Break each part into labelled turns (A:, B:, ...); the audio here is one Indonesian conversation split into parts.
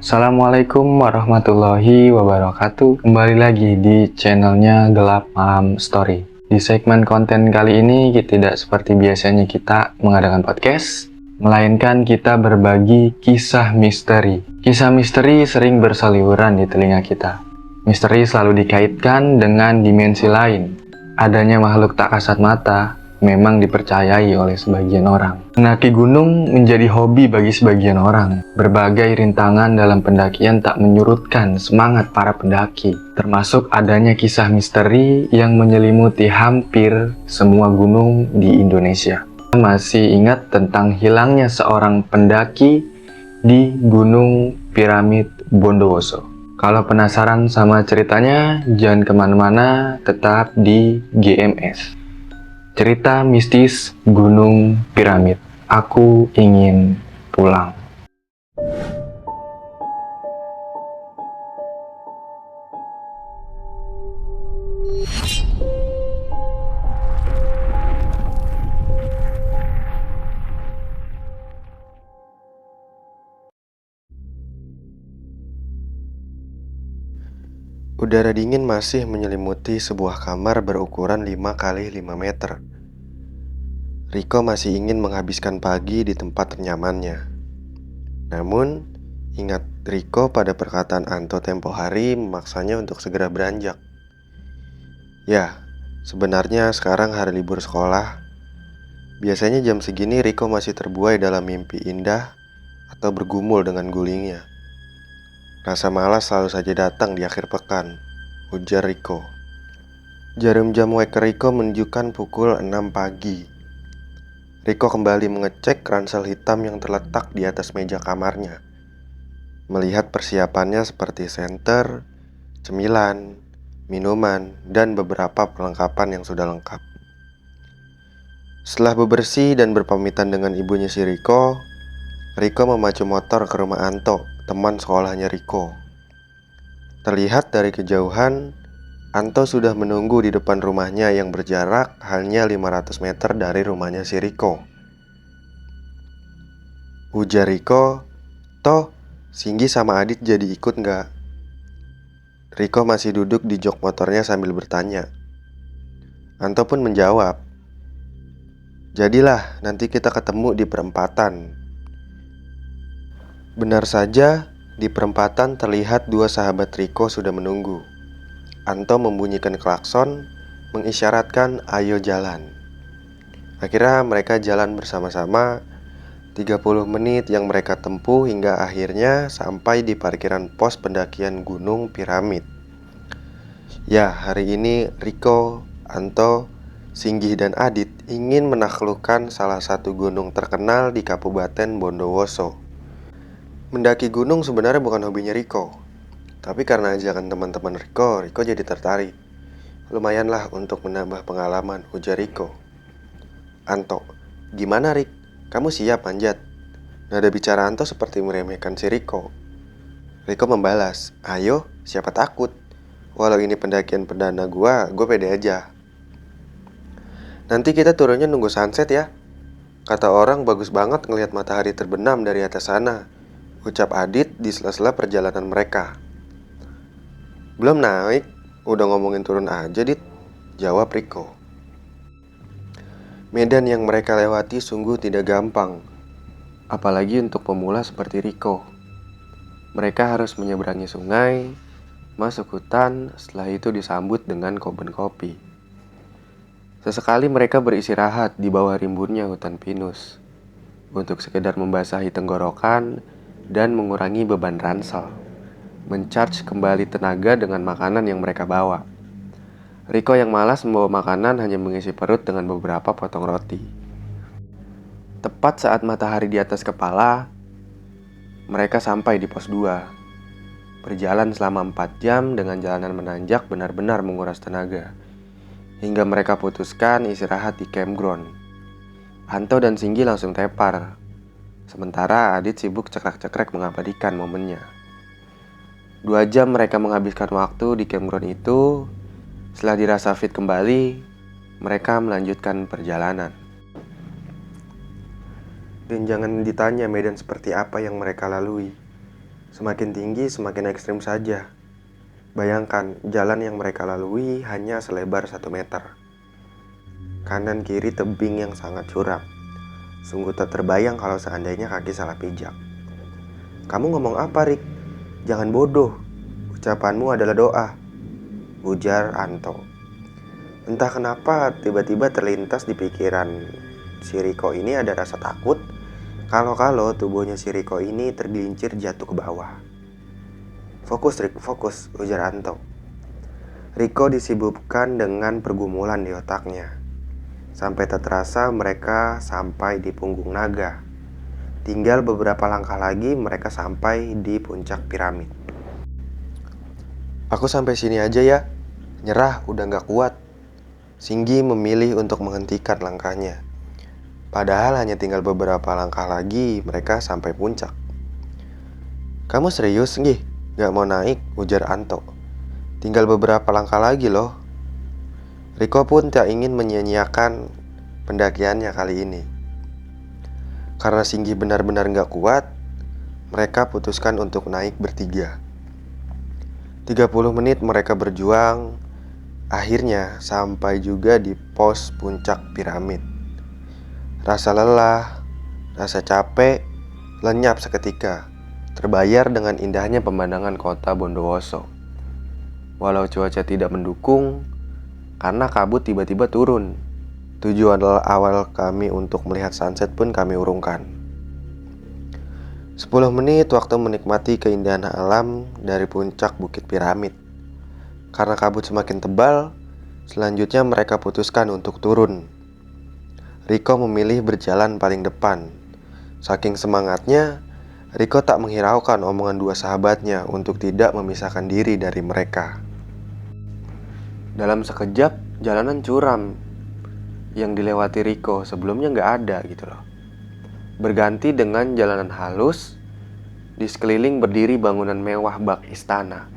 A: Assalamualaikum warahmatullahi wabarakatuh. Kembali lagi di channelnya Gelap Malam Story. Di segmen konten kali ini kita tidak seperti biasanya kita mengadakan podcast, melainkan kita berbagi kisah misteri. Kisah misteri sering berseliweran di telinga kita. Misteri selalu dikaitkan dengan dimensi lain. Adanya makhluk tak kasat mata memang dipercayai oleh sebagian orang. Mendaki gunung menjadi hobi bagi sebagian orang. Berbagai rintangan dalam pendakian tak menyurutkan semangat para pendaki, termasuk adanya kisah misteri yang menyelimuti hampir semua gunung di Indonesia. Masih ingat tentang hilangnya seorang pendaki di Gunung Piramid Bondowoso? Kalau penasaran sama ceritanya, jangan kemana-mana, tetap di GMS. Cerita mistis Gunung Piramid. Aku ingin pulang.
B: Udara dingin masih menyelimuti sebuah kamar berukuran 5 kali 5 meter. Riko masih ingin menghabiskan pagi di tempat ternyamannya. Namun, ingat Riko pada perkataan Anto tempo hari memaksanya untuk segera beranjak. Ya, sebenarnya sekarang hari libur sekolah. Biasanya jam segini Riko masih terbuai dalam mimpi indah atau bergumul dengan gulingnya. Rasa malas selalu saja datang di akhir pekan, ujar Riko. Jarum jam waker Riko menunjukkan pukul 6 pagi. Riko kembali mengecek ransel hitam yang terletak di atas meja kamarnya. Melihat persiapannya seperti senter, cemilan, minuman, dan beberapa perlengkapan yang sudah lengkap. Setelah bebersih dan berpamitan dengan ibunya si Riko memacu motor ke rumah Anto, teman sekolahnya Riko. Terlihat dari kejauhan, Anto sudah menunggu di depan rumahnya yang berjarak hanya 500 meter dari rumahnya si Riko. Ujar Riko, "Toh, Singgi sama Adit jadi ikut nggak?" Riko masih duduk di jok motornya sambil bertanya. Anto pun menjawab, "Jadilah, nanti kita ketemu di perempatan." Benar saja, di perempatan terlihat dua sahabat Riko sudah menunggu. Anto membunyikan klakson, mengisyaratkan ayo jalan. Akhirnya mereka jalan bersama-sama. 30 menit yang mereka tempuh hingga akhirnya sampai di parkiran pos pendakian Gunung Piramid. Ya, hari ini Riko, Anto, Singgi dan Adit ingin menaklukkan salah satu gunung terkenal di Kabupaten Bondowoso. Mendaki gunung sebenarnya bukan hobinya Riko, tapi karena ajakan teman-teman Riko jadi tertarik. Lumayanlah untuk menambah pengalaman, ujar Riko. Anto, "Gimana Rik? Kamu siap manjat?" Nada bicara Anto seperti meremehkan si Riko. Riko membalas, "Ayo, siapa takut? Walau ini pendakian perdana gue pede aja." "Nanti kita turunnya nunggu sunset ya. Kata orang bagus banget ngelihat matahari terbenam dari atas sana," ucap Adit di sela-sela perjalanan mereka. "Belum naik, udah ngomongin turun aja, Dit," jawab Riko. Medan yang mereka lewati sungguh tidak gampang, apalagi untuk pemula seperti Riko. Mereka harus menyeberangi sungai, masuk hutan, setelah itu disambut dengan kebun kopi. Sesekali mereka beristirahat di bawah rimbunnya hutan pinus, untuk sekedar membasahi tenggorokan dan mengurangi beban ransel, mencharge kembali tenaga dengan makanan yang mereka bawa. Riko yang malas membawa makanan hanya mengisi perut dengan beberapa potong roti. Tepat saat matahari di atas kepala, mereka sampai di pos 2. Berjalan selama 4 jam dengan jalanan menanjak benar-benar menguras tenaga, hingga mereka putuskan istirahat di campground. Anto dan Singgi langsung tepar, sementara Adit sibuk cekrek-cekrek mengabadikan momennya. 2 jam mereka menghabiskan waktu di campground itu. Setelah dirasa fit kembali, mereka melanjutkan perjalanan. Dan jangan ditanya medan seperti apa yang mereka lalui. Semakin tinggi, semakin ekstrim saja. Bayangkan, jalan yang mereka lalui hanya selebar 1 meter. Kanan kiri tebing yang sangat curam. Sungguh tak terbayang kalau seandainya kaki salah pijak. "Kamu ngomong apa, Rik? Jangan bodoh. Ucapanmu adalah doa," ujar Anto. Entah kenapa tiba-tiba terlintas di pikiran si Riko ini ada rasa takut kalau tubuhnya si Riko ini tergelincir jatuh ke bawah. "Fokus, Rik, fokus," ujar Anto. Riko disibukkan dengan pergumulan di otaknya. Sampai tak terasa mereka sampai di punggung naga. Tinggal beberapa langkah lagi mereka sampai di puncak piramid. "Aku sampai sini aja ya. Nyerah, udah gak kuat." Singgi memilih untuk menghentikan langkahnya. Padahal hanya tinggal beberapa langkah lagi mereka sampai puncak. "Kamu serius, Nggih? Gak mau naik?" ujar Anto. "Tinggal beberapa langkah lagi loh." Riko pun tak ingin menyia-nyiakan pendakiannya kali ini. Karena Singgi benar-benar gak kuat, mereka putuskan untuk naik bertiga. 30 menit mereka berjuang, akhirnya sampai juga di pos puncak piramid. Rasa lelah, rasa capek, lenyap seketika, terbayar dengan indahnya pemandangan kota Bondowoso. Walau cuaca tidak mendukung, karena kabut tiba-tiba turun. Tujuan awal kami untuk melihat sunset pun kami urungkan. 10 menit waktu menikmati keindahan alam dari puncak bukit piramid. Karena kabut semakin tebal, selanjutnya mereka putuskan untuk turun. Riko memilih berjalan paling depan. Saking semangatnya, Riko tak menghiraukan omongan dua sahabatnya untuk tidak memisahkan diri dari mereka. Dalam sekejap, jalanan curam yang dilewati Riko sebelumnya gak ada gitu loh. Berganti dengan jalanan halus, di sekeliling berdiri bangunan mewah bak istana.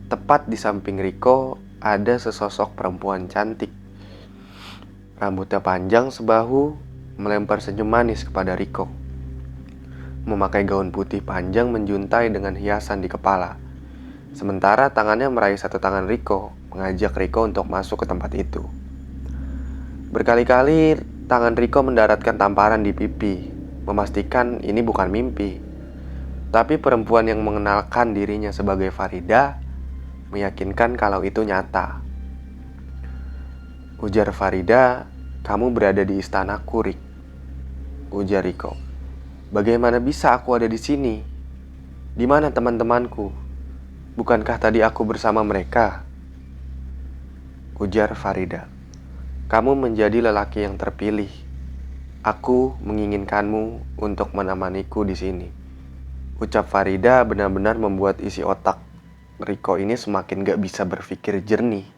B: Tepat di samping Riko ada sesosok perempuan cantik. Rambutnya panjang sebahu, melempar senyum manis kepada Riko. Memakai gaun putih panjang menjuntai dengan hiasan di kepala. Sementara tangannya meraih satu tangan Riko, mengajak Riko untuk masuk ke tempat itu. Berkali-kali tangan Riko mendaratkan tamparan di pipi, memastikan ini bukan mimpi. Tapi perempuan yang mengenalkan dirinya sebagai Farida meyakinkan kalau itu nyata. Ujar Farida, "Kamu berada di istanaku, Rik," ujar Riko. "Bagaimana bisa aku ada di sini? Di mana teman-temanku? Bukankah tadi aku bersama mereka?" Ujar Farida. "Kamu menjadi lelaki yang terpilih. Aku menginginkanmu untuk menemaniku di sini." Ucap Farida benar-benar membuat isi otak Riko ini semakin gak bisa berpikir jernih.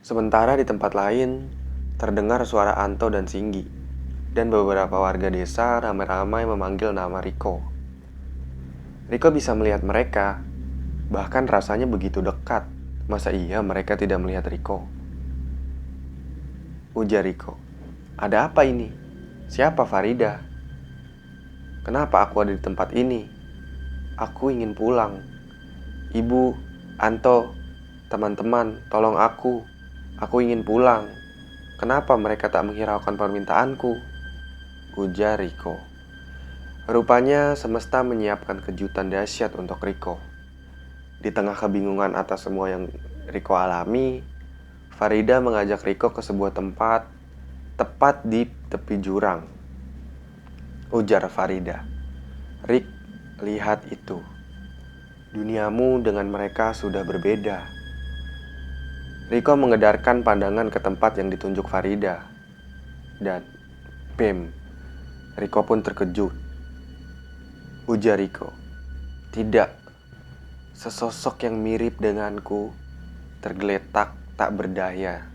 B: Sementara di tempat lain, terdengar suara Anto dan Singgi, dan beberapa warga desa ramai-ramai memanggil nama Riko. Riko bisa melihat mereka, bahkan rasanya begitu dekat. Masa iya mereka tidak melihat Riko? Ujar Riko. "Ada apa ini? Siapa Farida? Kenapa aku ada di tempat ini? Aku ingin pulang. Ibu, Anto, teman-teman, tolong aku. Aku ingin pulang. Kenapa mereka tak menghiraukan permintaanku?" Ujar Riko. Rupanya semesta menyiapkan kejutan dahsyat untuk Riko. Di tengah kebingungan atas semua yang Riko alami, Farida mengajak Riko ke sebuah tempat tepat di tepi jurang. Ujar Farida. "Rik, lihat itu. Duniamu dengan mereka sudah berbeda." Riko mengedarkan pandangan ke tempat yang ditunjuk Farida. Dan bem, Riko pun terkejut. Ujar Riko. "Tidak, sesosok yang mirip denganku tergeletak tak berdaya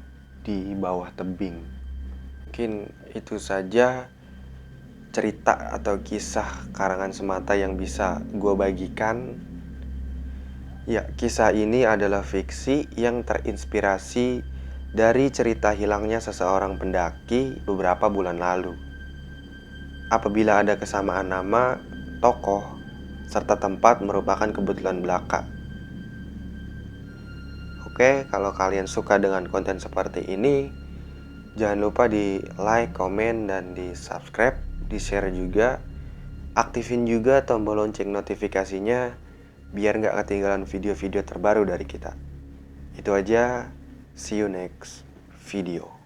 B: di bawah tebing." Mungkin itu saja cerita atau kisah karangan semata yang bisa gue bagikan. Ya, kisah ini adalah fiksi yang terinspirasi dari cerita hilangnya seseorang pendaki beberapa bulan lalu. Apabila ada kesamaan nama, tokoh, serta tempat merupakan kebetulan belaka. Oke, kalau kalian suka dengan konten seperti ini, jangan lupa di like, komen, dan di subscribe, di share juga. Aktifin juga tombol lonceng notifikasinya biar nggak ketinggalan video-video terbaru dari kita. Itu aja, see you next video.